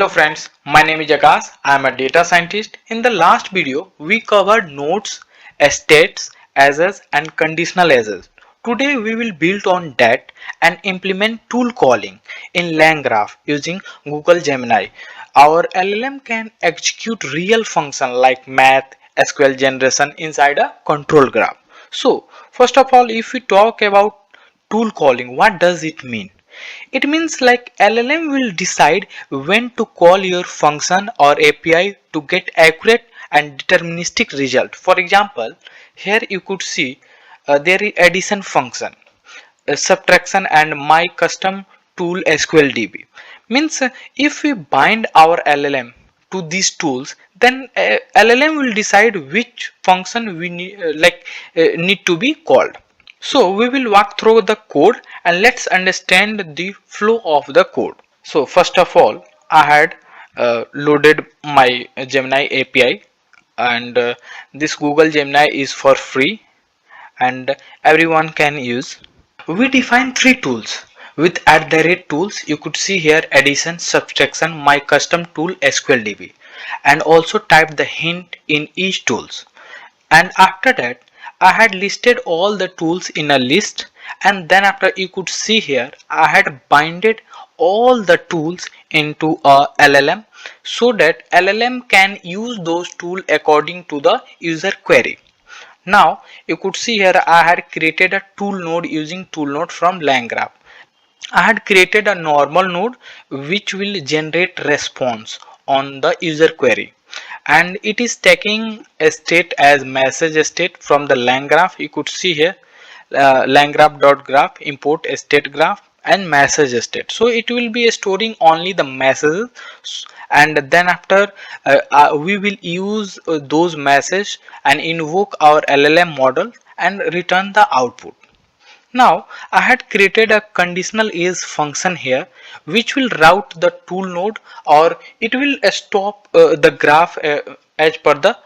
Hello friends, my name is Akash. I am a data scientist. In the last video, we covered nodes, estates, assets and conditional assets. Today we will build on that and implement tool calling in LangGraph using Google Gemini. Our LLM can execute real function like math, SQL generation inside a control graph. So first of all, if we talk about tool calling, what does it mean? It means like LLM will decide when to call your function or API to get accurate and deterministic result. For example, here you could see there is addition function, subtraction and my custom tool SQLDB. Means if we bind our LLM to these tools, then LLM will decide which function we need to be called. So we will walk through the code and let's understand the flow of the code. So first of all, I had loaded my Gemini API, and this Google Gemini is for free and everyone can use. We define three tools with @tools. You could see here addition, subtraction, my custom tool SQLDB, and also type the hint in each tools. And after that I had listed all the tools in a list, and then after you could see here I had binded all the tools into a LLM so that LLM can use those tools according to the user query. Now you could see here I had created a tool node using tool node from LangGraph. I had created a normal node which will generate response on the user query, and it is taking a state as message state from the LangGraph. You could see here LangGraph.graph import state graph and message state. So it will be storing only the messages, and then after we will use those messages and invoke our LLM model and return the output. Now I had created a conditional is function here which will route the tool node, or it will stop the graph as per the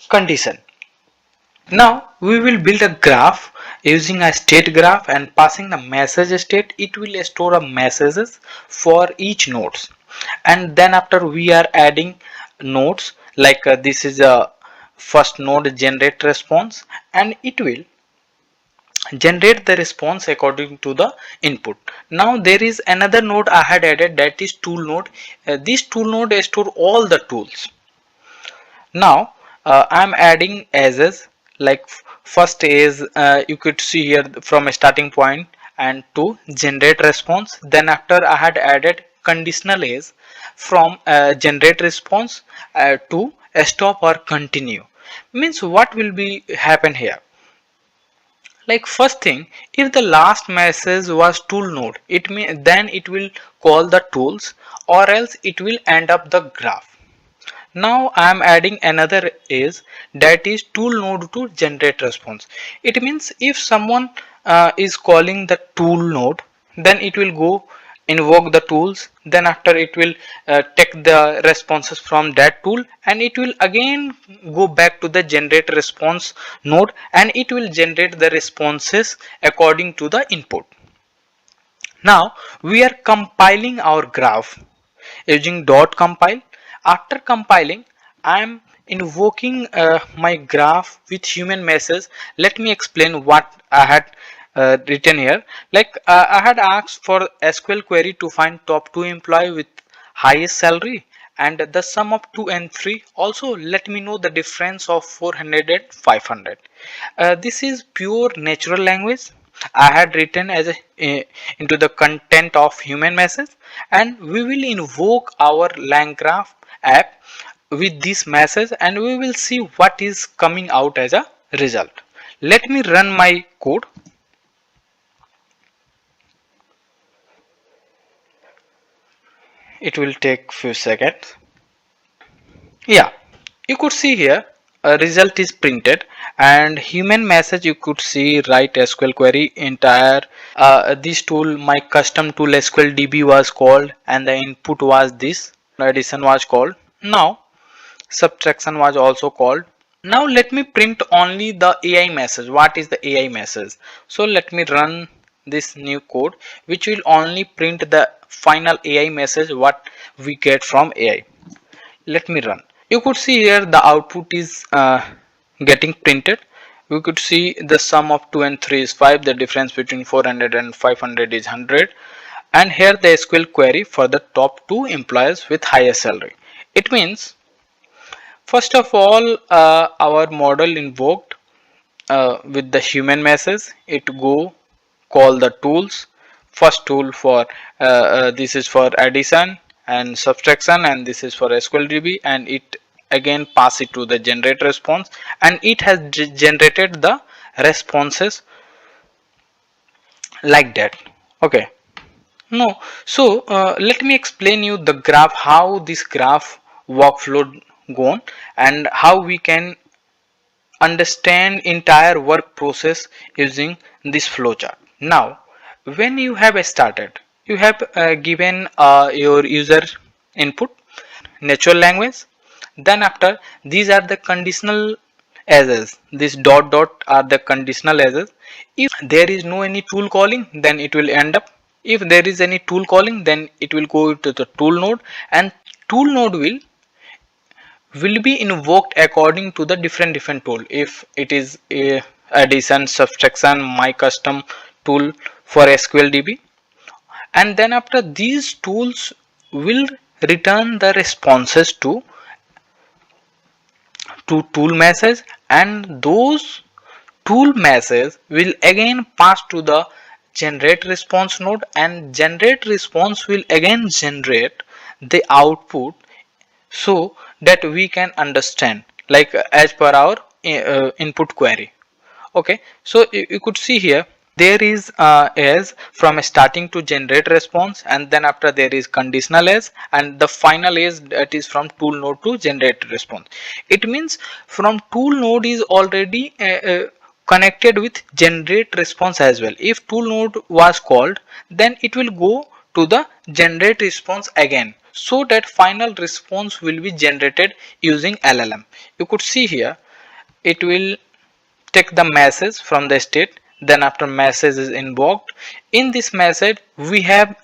condition. Now we will build a graph using a state graph and passing the message state. It will store a messages for each nodes, and then after we are adding nodes like this is a first node generate response, and it will generate the response according to the input. Now there is another node I had added, that is tool node. This tool node store all the tools. Now I'm adding as like first is you could see here from a starting point and to generate response. Then after I had added conditional is from generate response to stop or continue. Means what will be happen here? Like first thing, if the last message was tool node, it mean then it will call the tools, or else it will end up the graph. Now I am adding another is, that is tool node to generate response. It means if someone is calling the tool node, then it will go invoke the tools, then after it will take the responses from that tool, and it will again go back to the generate response node, and it will generate the responses according to the input. Now we are compiling our graph using dot compile. After compiling, I am invoking my graph with human message. Let me explain what I had written here. Like I had asked for SQL query to find top 2 employee with highest salary and the sum of 2 and 3. Also let me know the difference of 400 and 500. This is pure natural language I had written as into the content of human message, and we will invoke our LangGraph app with this message, and we will see what is coming out as a result. Let me run my code. It will take few seconds. Yeah, you could see here a result is printed, and human message you could see write SQL query entire this tool my custom tool SQLDB was called, and the input was this, addition was called. Now subtraction was also called. Now let me print only the AI message. What is the AI message? So let me run this new code which will only print the final AI message what we get from AI. Let me run. You could see here the output is getting printed. We could see the sum of 2 and 3 is 5, the difference between 400 and 500 is 100, and here the SQL query for the top 2 employees with highest salary. It means first of all our model invoked with the human message. It go call the tools. First tool for this is for addition and subtraction, and this is for SQLDB, and it again pass it to the generate response, and it has generated the responses like that. Okay, no, so let me explain you the graph, how this graph workflow go on, and how we can understand entire work process using this flowchart. Now, when you have started, you have given your user input, natural language. Then after, these are the conditional asses. This dot dot are the conditional asses. If there is no any tool calling, then it will end up. If there is any tool calling, then it will go to the tool node, and tool node will be invoked according to the different tool. If it is a addition, subtraction, my custom tool for SQLDB, and then after these tools will return the responses to tool message, and those tool message will again pass to the generate response node, and generate response will again generate the output so that we can understand like as per our input query. Okay, so you could see here there is as from starting to generate response, and then after there is conditional as, and the final is that is from tool node to generate response. It means from tool node is already connected with generate response as well. If tool node was called, then it will go to the generate response again, so that final response will be generated using LLM. You could see here it will take the message from the state, then after message is invoked. In this message we have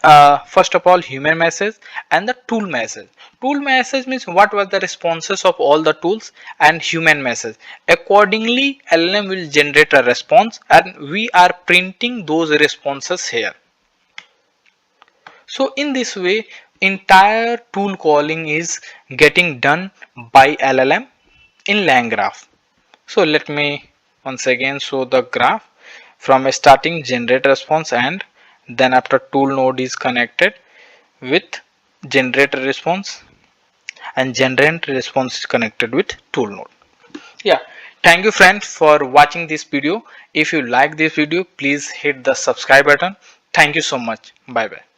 first of all human message and the tool message. Tool message means what was the responses of all the tools, and human message accordingly LLM will generate a response, and we are printing those responses here. So in this way entire tool calling is getting done by LLM in LangGraph. So let me once again show the graph from a starting generate response, and then after tool node is connected with generate response, and generate response is connected with tool node. Yeah, thank you friends for watching this video. If you like this video, please hit the subscribe button. Thank you so much. Bye bye.